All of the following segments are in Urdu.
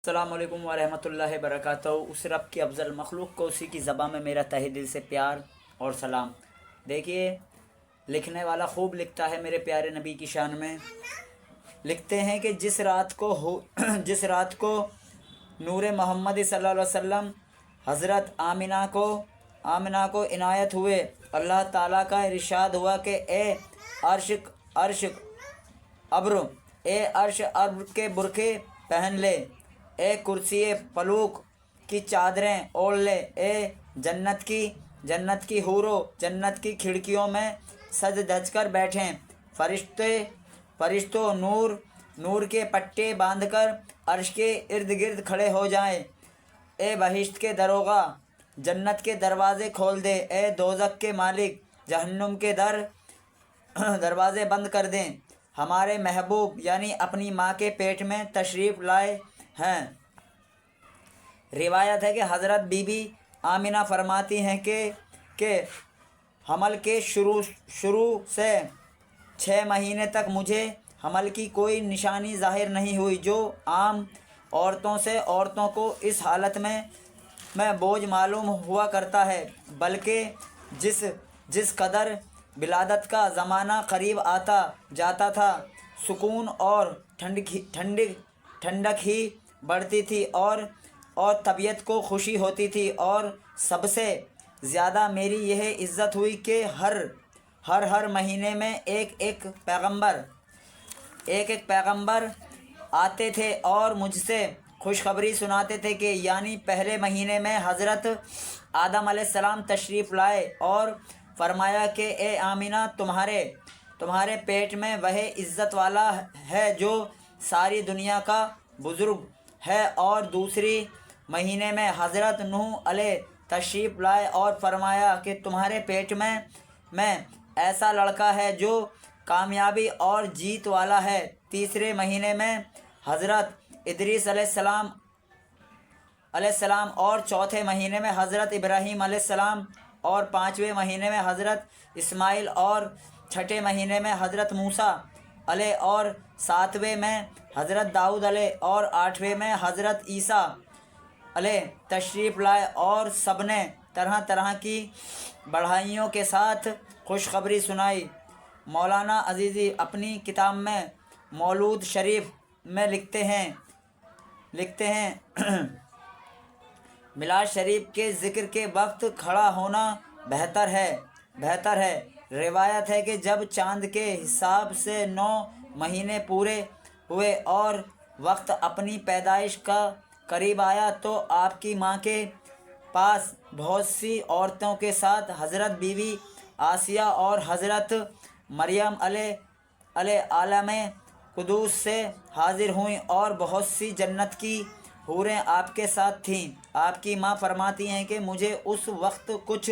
السلام علیکم ورحمۃ اللہ وبرکاتہ۔ اس رب کی افضل مخلوق کو اسی کی زبان میں میرا تہ دل سے پیار اور سلام۔ دیکھیے، لکھنے والا خوب لکھتا ہے میرے پیارے نبی کی شان میں۔ لکھتے ہیں کہ جس رات کو نور محمد صلی اللہ علیہ وسلم حضرت آمنہ کو عنایت ہوئے، اللہ تعالیٰ کا ارشاد ہوا کہ اے عرش ابر کے برقعے پہن لے، اے کرسی پلوک کی چادریں اوڑھ لے، اے جنت کی حورو جنت کی کھڑکیوں میں سج دھج کر بیٹھیں، فرشتوں نور کے پٹے باندھ کر عرش کے ارد گرد کھڑے ہو جائیں، اے بہشت کے دروغہ جنت کے دروازے کھول دے، اے دوزخ کے مالک جہنم کے دروازے بند کر دیں۔ ہمارے محبوب یعنی اپنی ماں کے پیٹ میں تشریف لائے ہیں۔ روایت ہے کہ حضرت بی بی آمنہ فرماتی ہیں کہ حمل کے شروع سے 6 مہینے تک مجھے حمل کی کوئی نشانی ظاہر نہیں ہوئی، جو عام عورتوں کو اس حالت میں بوجھ معلوم ہوا کرتا ہے، بلکہ جس قدر ولادت کا زمانہ قریب آتا جاتا تھا، سکون اور ٹھنڈک ہی بڑھتی تھی اور طبیعت کو خوشی ہوتی تھی، اور سب سے زیادہ میری یہ عزت ہوئی کہ ہر مہینے میں ایک پیغمبر آتے تھے اور مجھ سے خوشخبری سناتے تھے کہ یعنی پہلے مہینے میں حضرت آدم علیہ السلام تشریف لائے اور فرمایا کہ اے آمنہ، تمہارے پیٹ میں وہ عزت والا ہے جو ساری دنیا کا بزرگ ہے، اور دوسری مہینے میں حضرت نوح علیہ تشریف لائے اور فرمایا کہ تمہارے پیٹ میں ایسا لڑکا ہے جو کامیابی اور جیت والا ہے، تیسرے مہینے میں حضرت ادریس علیہ السلام اور چوتھے مہینے میں حضرت ابراہیم علیہ السلام اور 5ویں مہینے میں حضرت اسماعیل اور 6 مہینے میں حضرت موسیٰ علیہ اور 7ویں میں حضرت داؤد علیہ اور 8ویں میں حضرت عیسیٰ علیہ تشریف لائے، اور سب نے طرح طرح کی بڑھائیوں کے ساتھ خوشخبری سنائی۔ مولانا عزیزی اپنی کتاب میں مولود شریف میں لکھتے ہیں میلاد شریف کے ذکر کے وقت کھڑا ہونا بہتر ہے۔ روایت ہے کہ جب چاند کے حساب سے 9 مہینے پورے ہوئے اور وقت اپنی پیدائش کا قریب آیا تو آپ کی ماں کے پاس بہت سی عورتوں کے ساتھ حضرت بی بی آسیہ اور حضرت مریم علیہ عالم قدوس سے حاضر ہوئیں، اور بہت سی جنت کی حوریں آپ کے ساتھ تھیں۔ آپ کی ماں فرماتی ہیں کہ مجھے اس وقت کچھ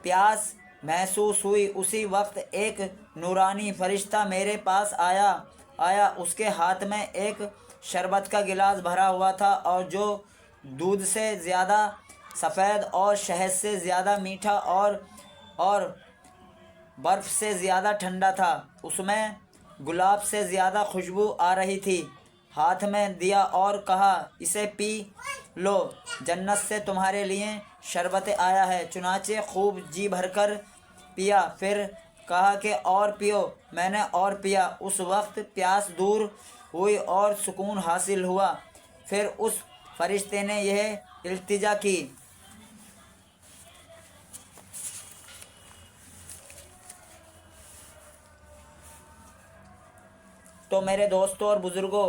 پیاس محسوس ہوئی، اسی وقت ایک نورانی فرشتہ میرے پاس آیا، اس کے ہاتھ میں ایک شربت کا گلاس بھرا ہوا تھا، اور جو دودھ سے زیادہ سفید اور شہد سے زیادہ میٹھا اور برف سے زیادہ ٹھنڈا تھا، اس میں گلاب سے زیادہ خوشبو آ رہی تھی۔ ہاتھ میں دیا اور کہا، اسے پی لو، جنت سے تمہارے لیے شربت آیا ہے۔ چنانچہ خوب جی بھر کر پیا، پھر کہا کہ اور پیو۔ میں نے اور پیا، اس وقت پیاس دور ہوئی اور سکون حاصل ہوا۔ پھر اس فرشتے نے یہ التجا کی، تو میرے دوستوں اور بزرگوں،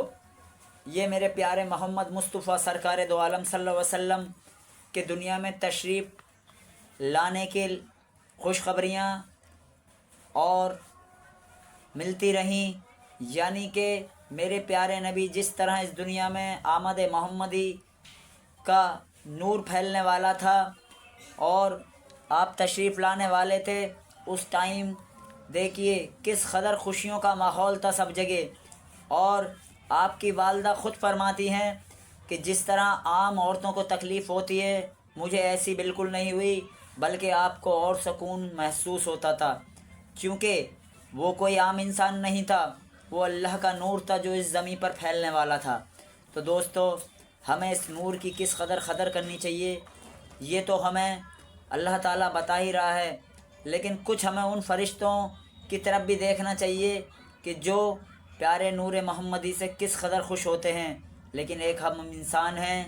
یہ میرے پیارے محمد مصطفیٰ سرکار دو عالم صلی اللہ علیہ وسلم کے دنیا میں تشریف لانے کے خوشخبریاں اور ملتی رہیں، یعنی کہ میرے پیارے نبی جس طرح اس دنیا میں آمد محمدی کا نور پھیلنے والا تھا اور آپ تشریف لانے والے تھے، اس ٹائم دیکھیے کس قدر خوشیوں کا ماحول تھا سب جگہ۔ اور آپ کی والدہ خود فرماتی ہیں کہ جس طرح عام عورتوں کو تکلیف ہوتی ہے، مجھے ایسی بالکل نہیں ہوئی، بلکہ آپ کو اور سکون محسوس ہوتا تھا، کیونکہ وہ کوئی عام انسان نہیں تھا، وہ اللہ کا نور تھا جو اس زمین پر پھیلنے والا تھا۔ تو دوستو ہمیں اس نور کی کس قدر کرنی چاہیے، یہ تو ہمیں اللہ تعالیٰ بتا ہی رہا ہے، لیکن کچھ ہمیں ان فرشتوں کی طرف بھی دیکھنا چاہیے کہ جو پیارے نور محمدی سے کس قدر خوش ہوتے ہیں۔ لیکن ایک ہم انسان ہیں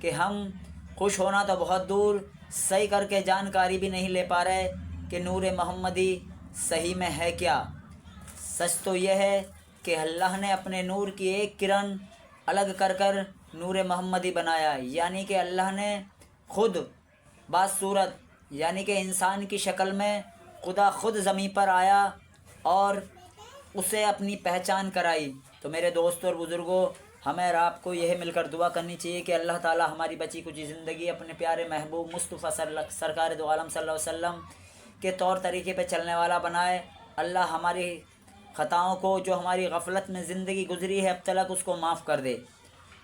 کہ ہم خوش ہونا تو بہت دور، صحیح کر کے جانکاری بھی نہیں لے پا رہے کہ نور محمدی صحیح میں ہے کیا۔ سچ تو یہ ہے کہ اللہ نے اپنے نور کی ایک کرن الگ کر نور محمدی بنایا، یعنی کہ اللہ نے خود باصورت یعنی کہ انسان کی شکل میں خدا خود زمین پر آیا اور اسے اپنی پہچان کرائی۔ تو میرے دوستوں اور بزرگوں، ہمیں اور آپ کو یہ مل کر دعا کرنی چاہیے کہ اللہ تعالیٰ ہماری بچی کچی زندگی اپنے پیارے محبوب مصطفیٰ سرکار دو عالم صلی اللہ علیہ وسلم کے طور طریقے پہ چلنے والا بنائے۔ اللہ ہماری خطاؤں کو، جو ہماری غفلت میں زندگی گزری ہے اب تک، اس کو معاف کر دے۔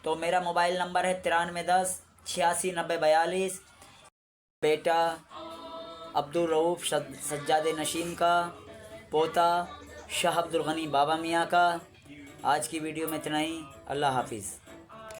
تو میرا موبائل نمبر ہے 9310 869042، بیٹا عبدالرؤوف سجاد نشین کا، پوتا شاہ عبدالغنی بابا میاں کا۔ آج کی ویڈیو میں اتنا ہی، اللہ حافظ۔